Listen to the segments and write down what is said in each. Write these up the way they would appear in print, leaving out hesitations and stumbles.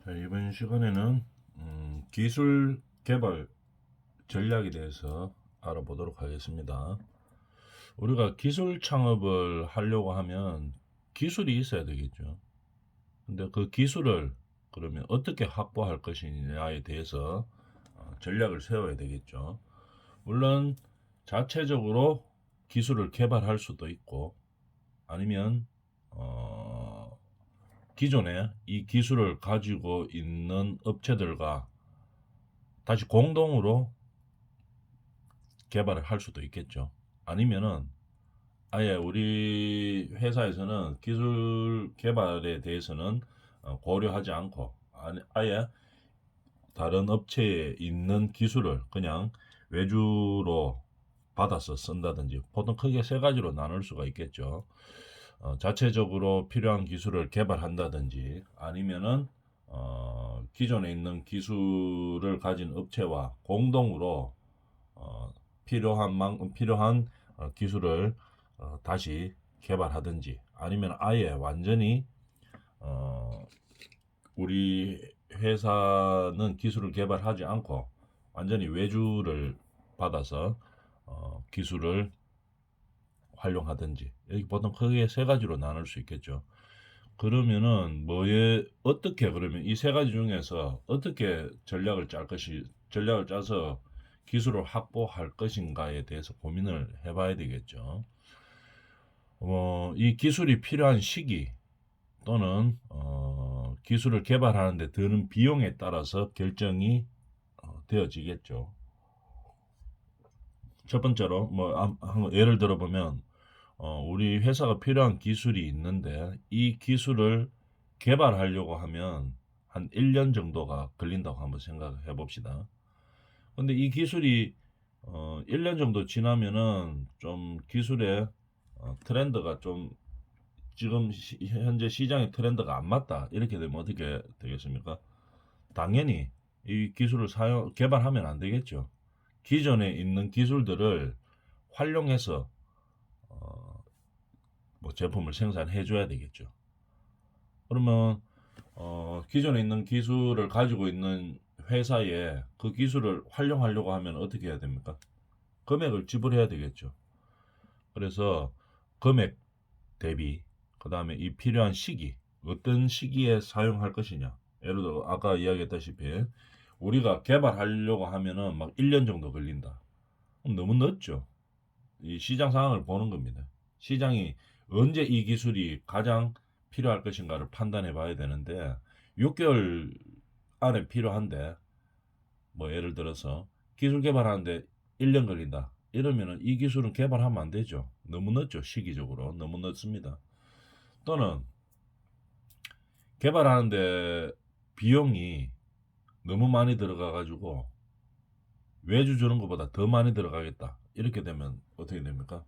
자, 이번 시간에는 기술 개발 전략에 대해서 알아보도록 하겠습니다. 우리가 기술 창업을 하려고 하면 기술이 있어야 되겠죠. 근데 그 기술을 그러면 어떻게 확보할 것이냐에 대해서 전략을 세워야 되겠죠. 물론 자체적으로 기술을 개발할 수도 있고 아니면 기존에 이 기술을 가지고 있는 업체들과 다시 공동으로 개발을 할 수도 있겠죠. 아니면은 아예 우리 회사에서는 기술 개발에 대해서는 고려하지 않고 아예 다른 업체에 있는 기술을 그냥 외주로 받아서 쓴다든지 보통 크게 세 가지로 나눌 수가 있겠죠. 자체적으로 필요한 기술을 개발한다든지 아니면은 기존에 있는 기술을 가진 업체와 공동으로 필요한 기술을 다시 개발하든지 아니면 아예 완전히 어, 우리 회사는 기술을 개발하지 않고 완전히 외주를 받아서 기술을 활용하든지 여기 보통 크게 세 가지로 나눌 수 있겠죠. 그러면은 뭐에 어떻게 그러면 이 세 가지 중에서 어떻게 전략을 짜서 기술을 확보할 것인가에 대해서 고민을 해봐야 되겠죠. 이 기술이 필요한 시기 또는 기술을 개발하는데 드는 비용에 따라서 결정이 되어지겠죠. 첫 번째로 예를 들어보면 우리 회사가 필요한 기술이 있는데 이 기술을 개발하려고 하면 한 1년 정도가 걸린다고 한번 생각해 봅시다. 근데 이 기술이 1년 정도 지나면은 좀 기술의 트렌드가 좀 지금 현재 시장의 트렌드가 안 맞다. 이렇게 되면 어떻게 되겠습니까? 당연히 이 기술을 개발하면 안 되겠죠. 기존에 있는 기술들을 활용해서 어, 뭐 제품을 생산해 줘야 되겠죠. 그러면 기존에 있는 기술을 가지고 있는 회사에 그 기술을 활용하려고 하면 어떻게 해야 됩니까? 금액을 지불해야 되겠죠. 그래서 금액 대비, 그 다음에 이 필요한 시기, 어떤 시기에 사용할 것이냐. 예를 들어 아까 이야기했다시피 우리가 개발하려고 하면은 막 1년 정도 걸린다. 그럼 너무 늦죠. 이 시장 상황을 보는 겁니다. 시장이 언제 이 기술이 가장 필요할 것인가를 판단해 봐야 되는데 6개월 안에 필요한데 뭐 예를 들어서 기술 개발하는데 1년 걸린다. 이러면은 이 기술은 개발하면 안 되죠. 너무 늦죠. 시기적으로 너무 늦습니다. 또는 개발하는데 비용이 너무 많이 들어가 가지고 외주 주는 것보다 더 많이 들어가겠다. 이렇게 되면 어떻게 됩니까?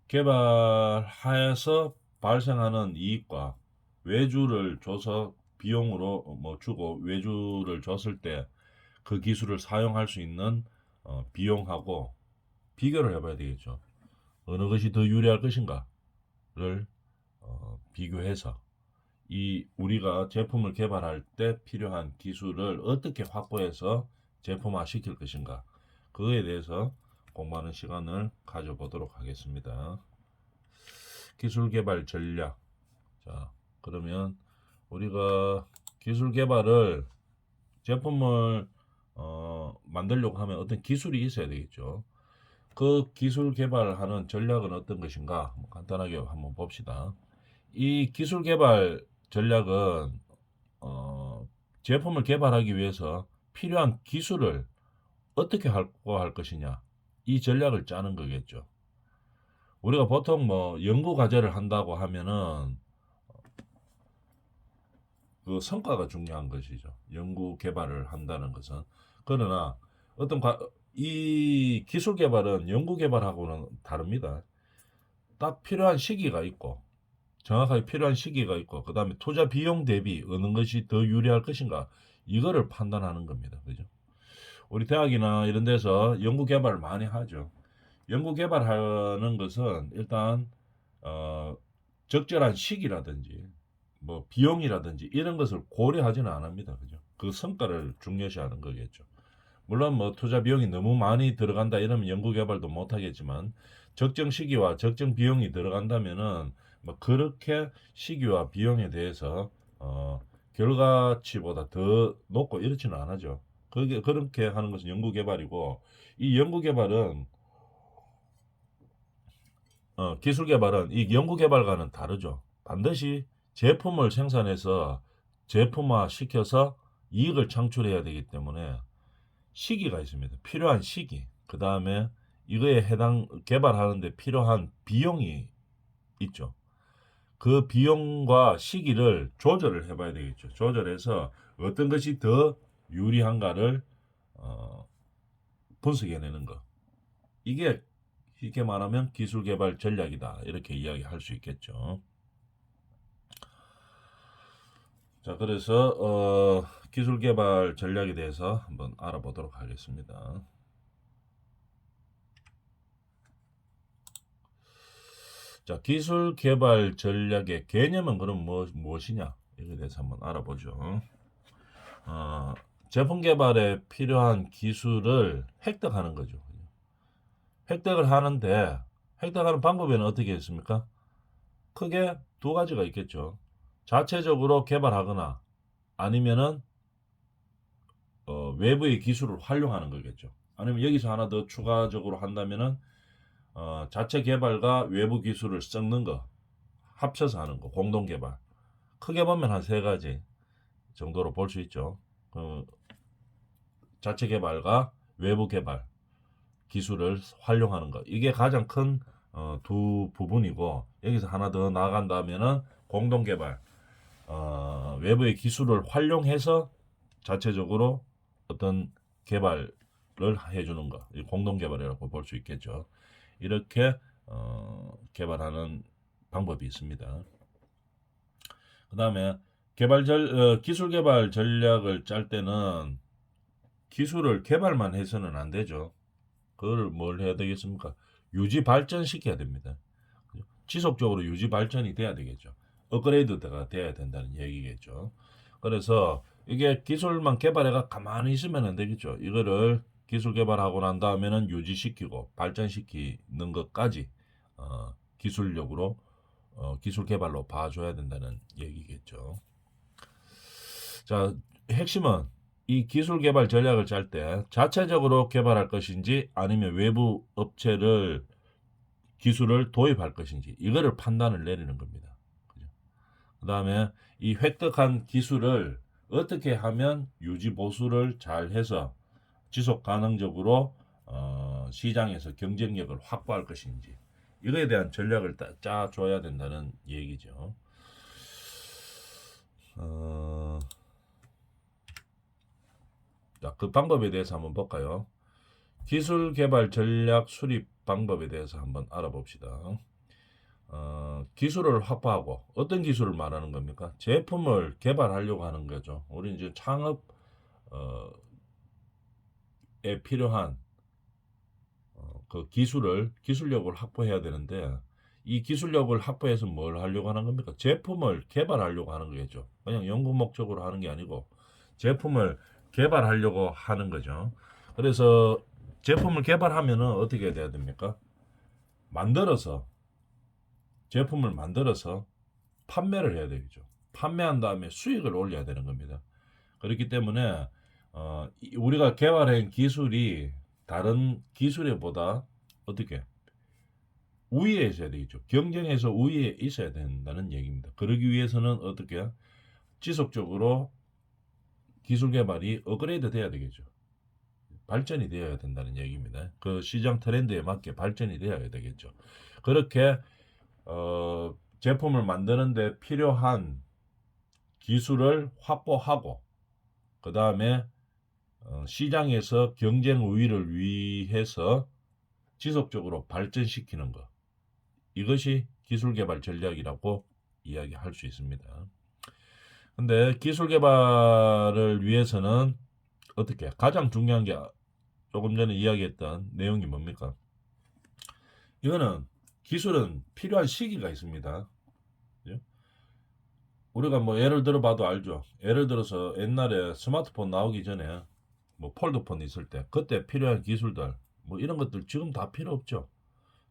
개발해서 발생하는 이익과 외주를 줘서 비용으로 뭐 주고 외주를 줬을 때 그 기술을 사용할 수 있는 비용하고 비교를 해봐야 되겠죠. 어느 것이 더 유리할 것인가를 비교해서 이 우리가 제품을 개발할 때 필요한 기술을 어떻게 확보해서 제품화 시킬 것인가 그거에 대해서 공부하는 시간을 가져보도록 하겠습니다. 기술 개발 전략. 자, 그러면 우리가 기술 개발을 제품을 만들려고 하면 어떤 기술이 있어야 되겠죠. 그 기술 개발하는 전략은 어떤 것인가? 간단하게 한번 봅시다. 이 기술 개발 전략은 제품을 개발하기 위해서 필요한 기술을 어떻게 확보할 것이냐. 이 전략을 짜는 거겠죠. 우리가 보통 뭐 연구 과제를 한다고 하면은 그 성과가 중요한 것이죠. 연구 개발을 한다는 것은. 그러나 어떤 이 기술 개발은 연구 개발하고는 다릅니다. 딱 필요한 시기가 있고 정확하게 필요한 시기가 있고 그다음에 투자 비용 대비 어느 것이 더 유리할 것인가 이거를 판단하는 겁니다. 그죠? 우리 대학이나 이런 데서 연구 개발을 많이 하죠. 연구 개발하는 것은 일단 어, 적절한 시기라든지 뭐 비용이라든지 이런 것을 고려하지는 않습니다. 그죠? 그 성과를 중요시하는 거겠죠. 물론 뭐 투자 비용이 너무 많이 들어간다 이러면 연구 개발도 못 하겠지만 적정 시기와 적정 비용이 들어간다면은 뭐 그렇게 시기와 비용에 대해서 결과치보다 더 높고 이렇지는 않아죠. 그게 그렇게 하는 것은 연구 개발이고, 이 연구 개발은 기술 개발은 이 연구 개발과는 다르죠. 반드시 제품을 생산해서 제품화 시켜서 이익을 창출해야 되기 때문에 시기가 있습니다. 필요한 시기. 그 다음에 이거에 해당 개발하는데 필요한 비용이 있죠. 그 비용과 시기를 조절을 해봐야 되겠죠. 조절해서 어떤 것이 더 유리한가를 어, 분석해내는 거. 이게 쉽게 말하면 기술 개발 전략이다. 이렇게 이야기할 수 있겠죠. 자, 그래서 기술 개발 전략에 대해서 한번 알아보도록 하겠습니다. 자, 기술 개발 전략의 개념은 그럼 무엇이냐? 이에 대해서 한번 알아보죠. 어, 제품 개발에 필요한 기술을 획득하는 거죠. 획득을 하는데 획득하는 방법에는 어떻게 했습니까? 크게 두 가지가 있겠죠. 자체적으로 개발하거나 아니면은 외부의 기술을 활용하는 거겠죠. 아니면 여기서 하나 더 추가적으로 한다면은 자체 개발과 외부 기술을 섞는 거, 합쳐서 하는 거, 공동 개발. 크게 보면 한 세 가지 정도로 볼 수 있죠. 자체 개발과 외부 개발 기술을 활용하는 것. 이게 가장 큰 두 부분이고, 여기서 하나 더 나아간다면은 공동 개발, 외부의 기술을 활용해서 자체적으로 어떤 개발을 해주는 것, 공동 개발이라고 볼 수 있겠죠. 이렇게 개발하는 방법이 있습니다. 그 다음에 기술 개발 전략을 짤 때는 기술을 개발만 해서는 안 되죠. 그걸 뭘 해야 되겠습니까? 유지 발전시켜야 됩니다. 지속적으로 유지 발전이 돼야 되겠죠. 업그레이드가 돼야 된다는 얘기겠죠. 그래서 이게 기술만 개발해가 가만히 있으면 안 되겠죠. 이거를 기술 개발하고 난 다음에는 유지시키고 발전시키는 것까지 기술력으로 기술 개발로 봐줘야 된다는 얘기겠죠. 자, 핵심은 이 기술 개발 전략을 짤 때 자체적으로 개발할 것인지 아니면 외부 업체를 기술을 도입할 것인지 이거를 판단을 내리는 겁니다. 그 다음에 이 획득한 기술을 어떻게 하면 유지 보수를 잘 해서 지속 가능적으로 시장에서 경쟁력을 확보할 것인지 이거에 대한 전략을 짜줘야 된다는 얘기죠. 자, 그 방법에 대해서 한번 볼까요? 기술 개발 전략 수립 방법에 대해서 한번 알아봅시다. 기술을 확보하고 어떤 기술을 말하는 겁니까? 제품을 개발하려고 하는 거죠. 우리 이제 창업에 필요한 그 기술력을 확보해야 되는데 이 기술력을 확보해서 뭘 하려고 하는 겁니까? 제품을 개발하려고 하는 거겠죠. 그냥 연구 목적으로 하는 게 아니고 제품을 개발하려고 하는 거죠. 그래서 제품을 개발하면은 어떻게 돼야 됩니까? 제품을 만들어서 판매를 해야 되겠죠. 판매한 다음에 수익을 올려야 되는 겁니다. 그렇기 때문에 우리가 개발한 기술이 다른 기술보다 어떻게 우위에 있어야 되겠죠. 경쟁에서 우위에 있어야 된다는 얘기입니다. 그러기 위해서는 어떻게 지속적으로 기술 개발이 업그레이드 돼야 되겠죠. 발전이 되어야 된다는 얘기입니다. 그 시장 트렌드에 맞게 발전이 되어야 되겠죠. 그렇게 제품을 만드는데 필요한 기술을 확보하고 그 다음에 시장에서 경쟁 우위를 위해서 지속적으로 발전시키는 것. 이것이 기술 개발 전략이라고 이야기할 수 있습니다. 근데 기술 개발을 위해서는 어떻게 가장 중요한 게 조금 전에 이야기했던 내용이 뭡니까? 이거는 기술은 필요한 시기가 있습니다. 우리가 뭐 예를 들어 봐도 알죠. 예를 들어서 옛날에 스마트폰 나오기 전에 뭐 폴더폰 있을 때 그때 필요한 기술들 뭐 이런 것들 지금 다 필요 없죠.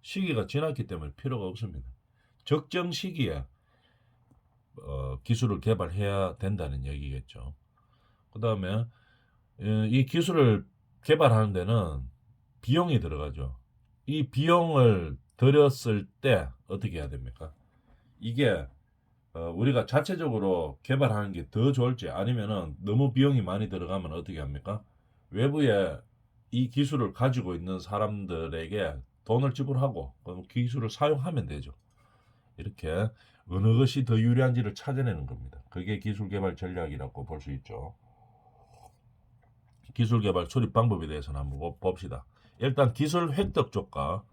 시기가 지났기 때문에 필요가 없습니다. 적정 시기에 기술을 개발해야 된다는 얘기겠죠. 그 다음에 이 기술을 개발하는 데는 비용이 들어가죠. 이 비용을 들였을 때 어떻게 해야 됩니까? 이게 우리가 자체적으로 개발하는 게 더 좋을지 아니면은 너무 비용이 많이 들어가면 어떻게 합니까? 외부에 이 기술을 가지고 있는 사람들에게 돈을 지불하고 그럼 기술을 사용하면 되죠. 이렇게 어느 것이 더 유리한지를 찾아내는 겁니다. 그게 기술 개발 전략이라고 볼 수 있죠. 기술 개발 수립 방법에 대해서는 한번 봅시다. 일단 기술 획득 쪽과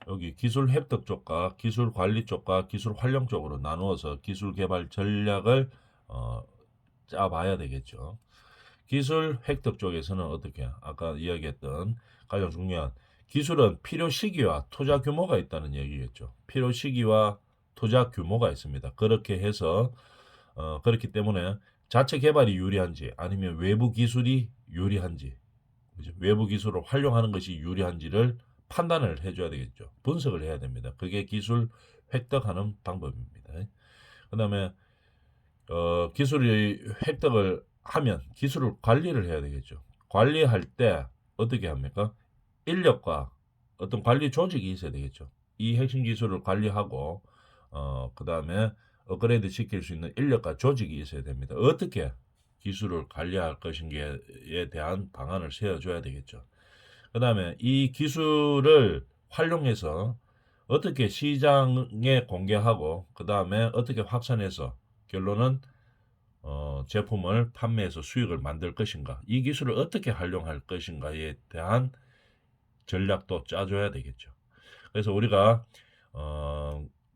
여기 기술 획득 쪽과 기술 관리 쪽과 기술 활용 쪽으로 나누어서 기술 개발 전략을 어, 짜봐야 되겠죠. 기술 획득 쪽에서는 어떻게 아까 이야기했던 가장 중요한 기술은 필요 시기와 투자 규모가 있다는 얘기겠죠. 필요 시기와 투자 규모가 있습니다. 그렇게 해서 그렇기 때문에 자체 개발이 유리한지 아니면 외부 기술이 유리한지 그죠? 외부 기술을 활용하는 것이 유리한지를 판단을 해줘야 되겠죠. 분석을 해야 됩니다. 그게 기술 획득하는 방법입니다. 그 다음에 기술이 획득을 하면 기술을 관리를 해야 되겠죠. 관리할 때 어떻게 합니까? 인력과 어떤 관리 조직이 있어야 되겠죠. 이 핵심 기술을 관리하고 그 다음에 업그레이드 시킬 수 있는 인력과 조직이 있어야 됩니다. 어떻게 기술을 관리할 것인가에 대한 방안을 세워줘야 되겠죠. 그 다음에 이 기술을 활용해서 어떻게 시장에 공개하고 그 다음에 어떻게 확산해서 결론은 제품을 판매해서 수익을 만들 것인가 이 기술을 어떻게 활용할 것인가에 대한 전략도 짜줘야 되겠죠. 그래서 우리가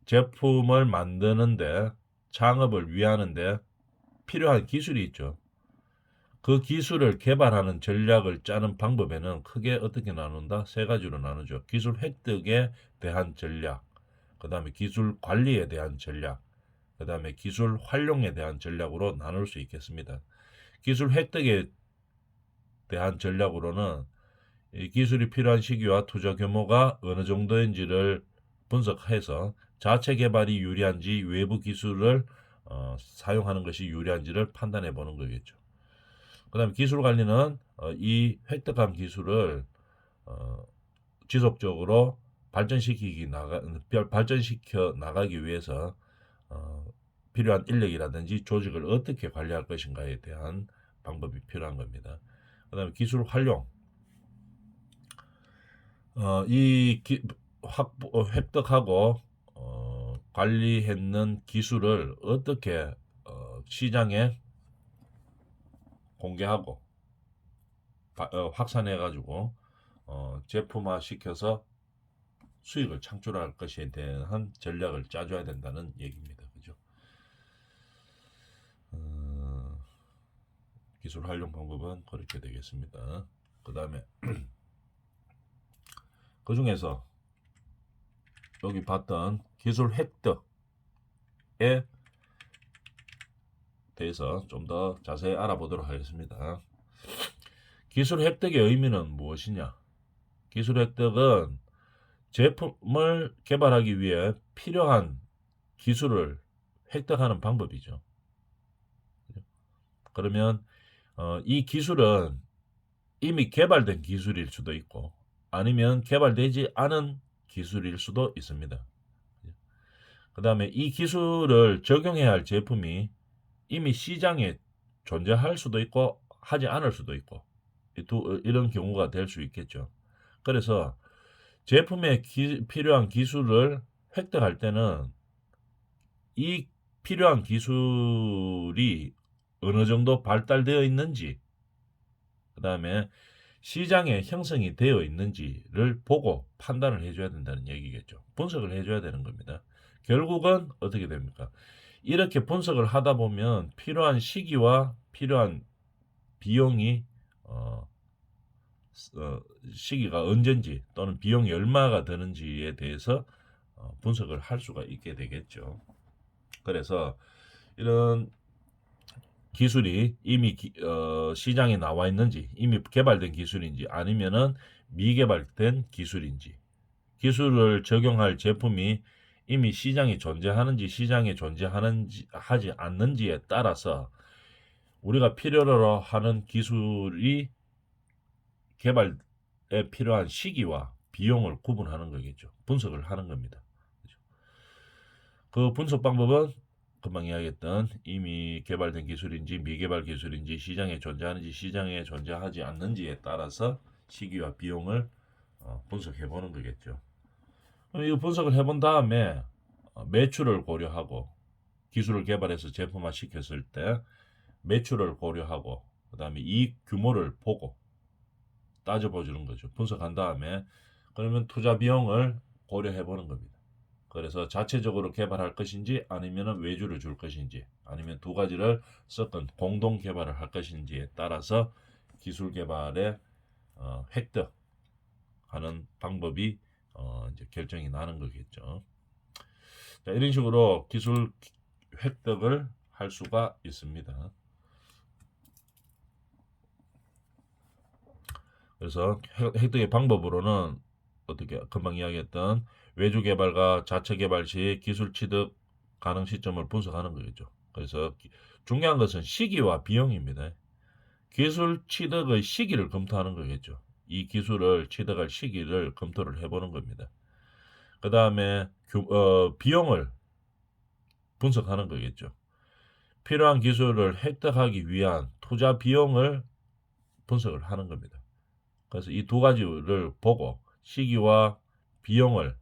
제품을 만드는데 창업을 위하는데 필요한 기술이 있죠. 그 기술을 개발하는 전략을 짜는 방법에는 크게 어떻게 나눈다? 세 가지로 나누죠. 기술 획득에 대한 전략, 그 다음에 기술 관리에 대한 전략, 그 다음에 기술 활용에 대한 전략으로 나눌 수 있겠습니다. 기술 획득에 대한 전략으로는 이 기술이 필요한 시기와 투자 규모가 어느 정도인지를 분석해서 자체 개발이 유리한지 외부 기술을 사용하는 것이 유리한지를 판단해 보는 거겠죠. 그 다음에 기술 관리는 이 획득한 기술을 지속적으로 발전시켜 나가기 위해서 필요한 인력이라든지 조직을 어떻게 관리할 것인가에 대한 방법이 필요한 겁니다. 그 다음에 기술 활용. 획득하고 관리했는 기술을 어떻게 시장에 공개하고 확산해가지고 제품화 시켜서 수익을 창출할 것에 대한 전략을 짜줘야 된다는 얘기입니다. 그죠? 기술 활용 방법은 그렇게 되겠습니다. 그 다음에 그 중에서 여기 봤던 기술 획득에 대해서 좀 더 자세히 알아보도록 하겠습니다. 기술 획득의 의미는 무엇이냐? 기술 획득은 제품을 개발하기 위해 필요한 기술을 획득하는 방법이죠. 그러면 이 기술은 이미 개발된 기술일 수도 있고 아니면 개발되지 않은 기술일 수도 있습니다. 그 다음에 이 기술을 적용해야 할 제품이 이미 시장에 존재할 수도 있고 하지 않을 수도 있고 이런 경우가 될 수 있겠죠. 그래서 제품에 필요한 기술을 획득할 때는 이 필요한 기술이 어느 정도 발달되어 있는지 그 다음에 시장에 형성이 되어 있는지를 보고 판단을 해줘야 된다는 얘기겠죠. 분석을 해줘야 되는 겁니다. 결국은 어떻게 됩니까? 이렇게 분석을 하다 보면 필요한 시기와 필요한 비용이 시기가 언젠지 또는 비용이 얼마가 드는지에 대해서 분석을 할 수가 있게 되겠죠. 그래서 이런 기술이 이미 시장에 나와 있는지, 이미 개발된 기술인지, 아니면은 미개발된 기술인지, 기술을 적용할 제품이 이미 시장에 존재하는지, 시장에 존재하는지 하지 않는지에 따라서 우리가 필요로 하는 기술이 개발에 필요한 시기와 비용을 구분하는 거겠죠. 분석을 하는 겁니다. 그죠? 그 분석 방법은 금방 이야기했던 이미 개발된 기술인지 미개발 기술인지, 시장에 존재하는지 시장에 존재하지 않는지에 따라서 시기와 비용을 분석해 보는 거겠죠. 이 분석을 해본 다음에 매출을 고려하고, 기술을 개발해서 제품화 시켰을 때 매출을 고려하고, 그 다음에 이익 규모를 보고 따져보주는 거죠. 분석한 다음에 그러면 투자 비용을 고려해 보는 겁니다. 그래서 자체적으로 개발할 것인지, 아니면 외주를 줄 것인지, 아니면 두 가지를 섞은 공동 개발을 할 것인지에 따라서 기술 개발의 획득하는 방법이 이제 결정이 나는 거겠죠. 자, 이런 식으로 기술 획득을 할 수가 있습니다. 그래서 획득의 방법으로는 어떻게 금방 이야기했던 외주 개발과 자체 개발 시 기술 취득 가능 시점을 분석하는 거겠죠. 그래서 중요한 것은 시기와 비용입니다. 기술 취득의 시기를 검토하는 거겠죠. 이 기술을 취득할 시기를 검토를 해보는 겁니다. 그 다음에 비용을 분석하는 거겠죠. 필요한 기술을 획득하기 위한 투자 비용을 분석을 하는 겁니다. 그래서 이 두 가지를 보고 시기와 비용을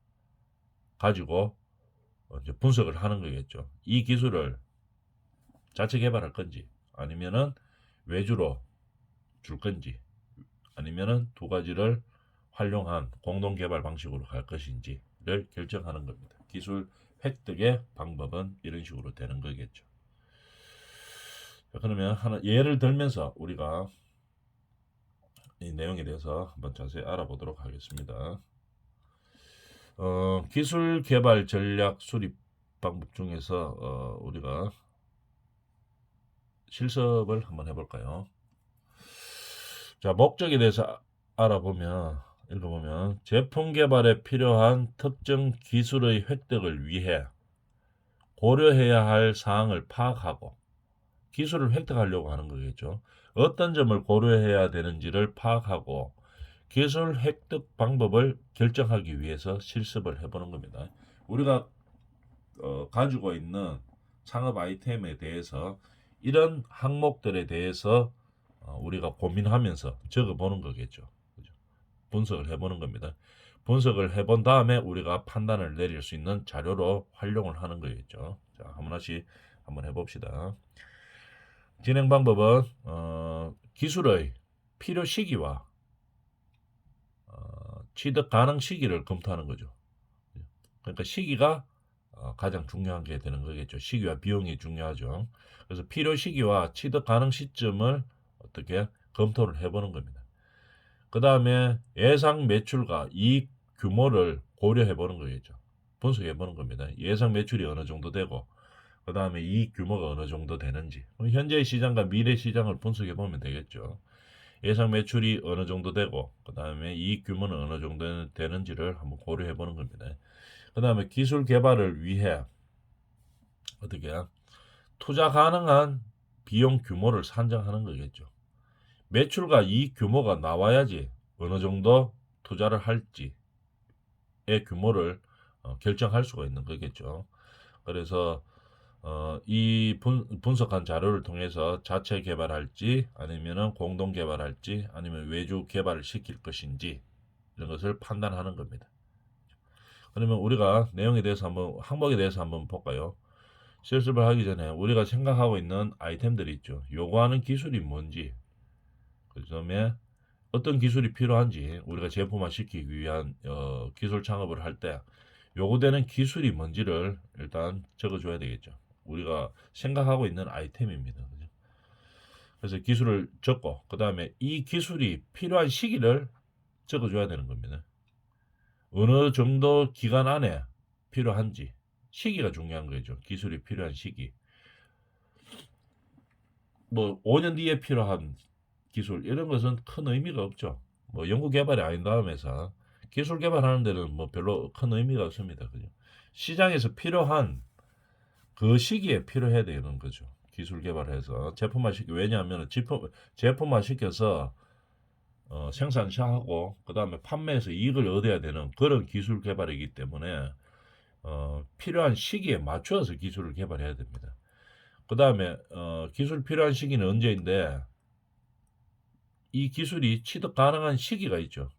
가지고 이제 분석을 하는 거겠죠. 이 기술을 자체 개발할 건지, 아니면은 외주로 줄 건지, 아니면은 두 가지를 활용한 공동 개발 방식으로 갈 것인지를 결정하는 겁니다. 기술 획득의 방법은 이런 식으로 되는 거겠죠. 그러면 하나 예를 들면서 우리가 이 내용에 대해서 한번 자세히 알아보도록 하겠습니다. 기술 개발 전략 수립 방법 중에서 우리가 실습을 한번 해볼까요? 자, 목적에 대해서 읽어보면 제품 개발에 필요한 특정 기술의 획득을 위해 고려해야 할 사항을 파악하고, 기술을 획득하려고 하는 거겠죠. 어떤 점을 고려해야 되는지를 파악하고 기술 획득 방법을 결정하기 위해서 실습을 해보는 겁니다. 우리가 가지고 있는 창업 아이템에 대해서 이런 항목들에 대해서 우리가 고민하면서 적어보는 거겠죠. 그죠? 분석을 해보는 겁니다. 분석을 해본 다음에 우리가 판단을 내릴 수 있는 자료로 활용을 하는 거겠죠. 자, 하나씩 한번 해봅시다. 진행 방법은 기술의 필요 시기와 취득 가능 시기를 검토하는 거죠. 그러니까 시기가 가장 중요한 게 되는 거겠죠. 시기와 비용이 중요하죠. 그래서 필요 시기와 취득 가능 시점을 어떻게 검토를 해보는 겁니다. 그 다음에 예상 매출과 이익 규모를 고려해 보는 거겠죠. 분석해 보는 겁니다. 예상 매출이 어느 정도 되고, 그 다음에 이익 규모가 어느 정도 되는지, 현재의 시장과 미래 시장을 분석해 보면 되겠죠. 예상 매출이 어느 정도 되고, 그 다음에 이익 규모는 어느 정도 되는지를 한번 고려해 보는 겁니다. 그 다음에 기술 개발을 위해 어떻게 투자 가능한 비용 규모를 산정하는 거겠죠. 매출과 이익 규모가 나와야지 어느 정도 투자를 할지의 규모를 결정할 수가 있는 거겠죠. 그래서 이 분석한 자료를 통해서 자체 개발할지, 아니면 공동 개발할지, 아니면 외주 개발을 시킬 것인지, 이런 것을 판단하는 겁니다. 그러면 우리가 내용에 대해서 항목에 대해서 한번 볼까요? 실습을 하기 전에 우리가 생각하고 있는 아이템들이 있죠. 요구하는 기술이 뭔지, 그 다음에 어떤 기술이 필요한지, 우리가 제품화 시키기 위한 기술 창업을 할 때 요구되는 기술이 뭔지를 일단 적어줘야 되겠죠. 우리가 생각하고 있는 아이템입니다. 그죠? 그래서 기술을 적고, 그 다음에 이 기술이 필요한 시기를 적어줘야 되는 겁니다. 어느 정도 기간 안에 필요한지, 시기가 중요한 거죠. 기술이 필요한 시기. 뭐 5년 뒤에 필요한 기술 이런 것은 큰 의미가 없죠. 뭐 연구 개발이 아닌 다음에서 기술 개발하는 데는 뭐 별로 큰 의미가 없습니다. 그죠? 시장에서 필요한 그 시기에 필요해야 되는 거죠. 기술 개발해서 제품화 시키 왜냐하면 제품화 시켜서 생산하고 그 다음에 판매해서 이익을 얻어야 되는 그런 기술 개발이기 때문에 필요한 시기에 맞춰서 기술을 개발해야 됩니다. 그 다음에 기술 필요한 시기는 언제인데 이 기술이 취득 가능한 시기가 있죠.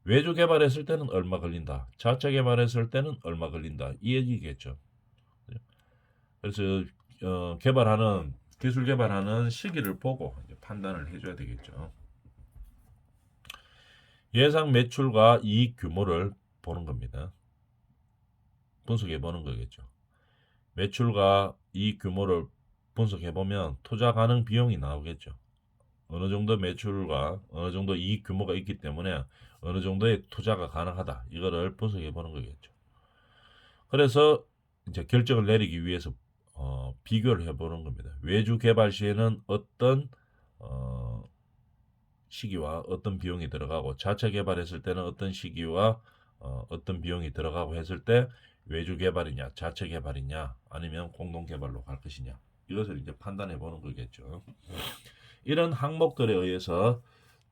외주 개발했을 때는 얼마 걸린다. 자체 개발했을 때는 얼마 걸린다. 이 얘기겠죠. 그래서 기술 개발하는 시기를 보고 판단을 해줘야 되겠죠. 예상 매출과 이익 규모를 보는 겁니다. 분석해 보는 거겠죠. 매출과 이익 규모를 분석해 보면 투자 가능 비용이 나오겠죠. 어느 정도 매출과 어느 정도 이익 규모가 있기 때문에 어느 정도의 투자가 가능하다. 이거를 분석해 보는 거겠죠. 그래서 이제 결정을 내리기 위해서 비교를 해보는 겁니다. 외주 개발 시에는 어떤 시기와 어떤 비용이 들어가고 자체 개발했을 때는 어떤 시기와 어떤 비용이 들어가고 했을 때 외주 개발이냐 자체 개발이냐 아니면 공동 개발로 갈 것이냐 이것을 이제 판단해 보는 거겠죠. 이런 항목들에 의해서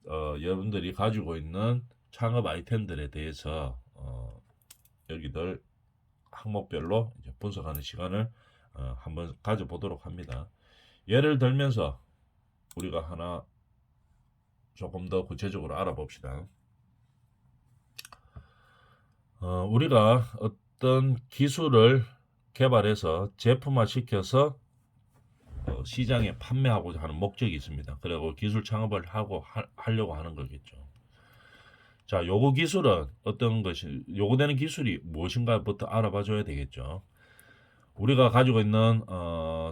여러분들이 가지고 있는 창업 아이템들에 대해서 여기들 항목별로 이제 분석하는 시간을 한번 가져보도록 합니다. 예를 들면서 우리가 하나 조금 더 구체적으로 알아봅시다. 우리가 어떤 기술을 개발해서 제품화 시켜서 시장에 판매하고자 하는 목적이 있습니다. 그리고 기술 창업을 하려고 하는 거겠죠. 자, 요구되는 기술이 무엇인가부터 알아봐 줘야 되겠죠. 우리가 가지고 있는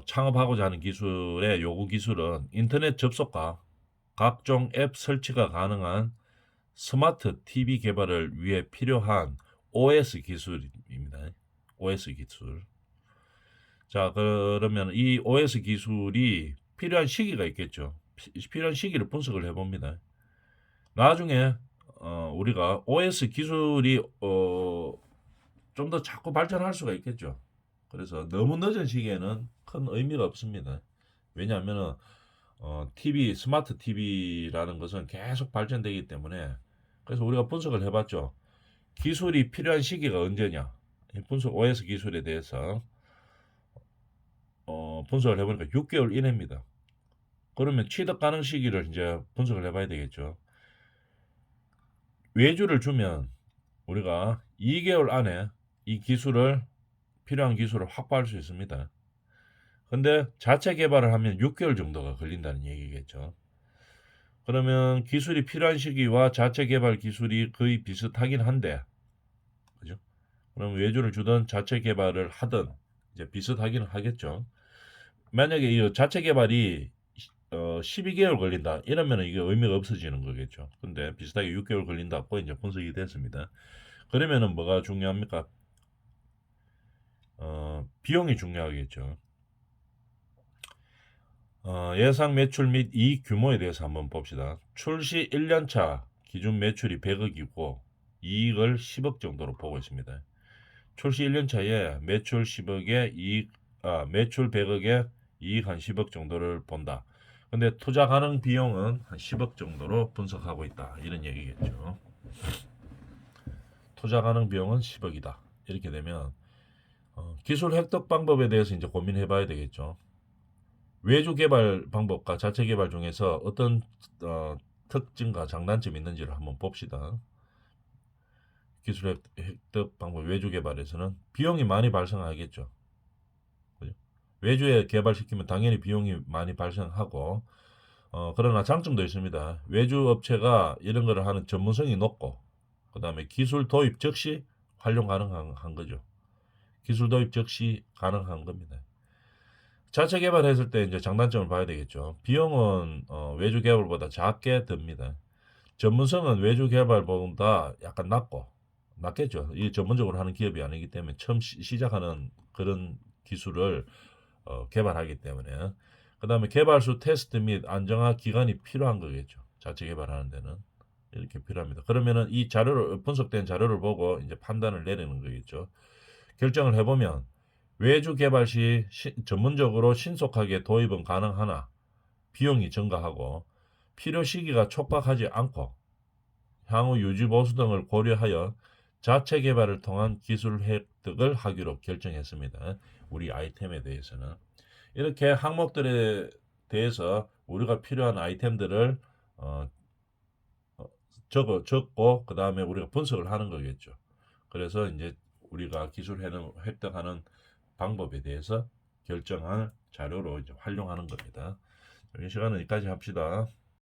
창업하고자 하는 기술의 요구 기술은 인터넷 접속과 각종 앱 설치가 가능한 스마트 TV 개발을 위해 필요한 OS 기술입니다. OS 기술. 자, 그러면 이 OS 기술이 필요한 시기가 있겠죠. 필요한 시기를 분석을 해봅니다. 나중에 우리가 OS 기술이 좀 더 자꾸 발전할 수가 있겠죠. 그래서 너무 늦은 시기에는 큰 의미가 없습니다. 왜냐하면 스마트 TV라는 것은 계속 발전되기 때문에 그래서 우리가 분석을 해봤죠. 기술이 필요한 시기가 언제냐? 분석 OS 기술에 대해서 분석을 해보니까 6개월 이내입니다. 그러면 취득 가능 시기를 이제 분석을 해봐야 되겠죠. 외주를 주면 우리가 2개월 안에 이 필요한 기술을 확보할 수 있습니다. 근데 자체 개발을 하면 6개월 정도가 걸린다는 얘기겠죠. 그러면 기술이 필요한 시기와 자체 개발 기술이 거의 비슷하긴 한데, 그죠? 그럼 외주를 주든 자체 개발을 하든 이제 비슷하기는 하겠죠. 만약에 이 자체 개발이 12개월 걸린다 이러면 이게 의미가 없어지는 거겠죠. 근데 비슷하게 6개월 걸린다고 이제 분석이 됐습니다. 그러면은 뭐가 중요합니까? 비용이 중요하겠죠. 예상 매출 및 이익 규모에 대해서 한번 봅시다. 출시 1년차 기준 매출이 100억이고 이익을 10억 정도로 보고 있습니다. 출시 1년차에 매출 10억에 매출 100억에 이익 한 10억 정도를 본다. 근데 투자 가능 비용은 한 10억 정도로 분석하고 있다. 이런 얘기겠죠. 투자 가능 비용은 10억이다. 이렇게 되면 기술 획득 방법에 대해서 이제 고민해 봐야 되겠죠. 외주 개발 방법과 자체 개발 중에서 어떤 특징과 장단점이 있는지를 한번 봅시다. 기술 획득 방법 외주 개발에서는 비용이 많이 발생하겠죠. 그죠? 외주에 개발시키면 당연히 비용이 많이 발생하고 그러나 장점도 있습니다. 외주 업체가 이런 거를 하는 전문성이 높고 그 다음에 기술 도입 즉시 활용 가능한 거죠. 기술 도입 즉시 가능한 겁니다. 자체 개발했을 때 이제 장단점을 봐야 되겠죠. 비용은 외주 개발보다 작게 듭니다. 전문성은 외주 개발보다 약간 낮겠죠. 이 전문적으로 하는 기업이 아니기 때문에 처음 시작하는 그런 기술을 개발하기 때문에. 그다음에 개발수 테스트 및 안정화 기간이 필요한 거겠죠. 자체 개발하는 데는 이렇게 필요합니다. 그러면은 이 자료를 분석된 자료를 보고 이제 판단을 내리는 거겠죠. 결정을 해보면 외주 개발 시 전문적으로 신속하게 도입은 가능하나 비용이 증가하고 필요 시기가 촉박하지 않고 향후 유지 보수 등을 고려하여 자체 개발을 통한 기술 획득을 하기로 결정했습니다. 우리 아이템에 대해서는 이렇게 항목들에 대해서 우리가 필요한 아이템들을 어, 적고 그 다음에 우리가 분석을 하는 거겠죠. 그래서 이제 우리가 기술 획득하는 방법에 대해서 결정할 자료로 이제 활용하는 겁니다. 이 시간은 여기까지 합시다.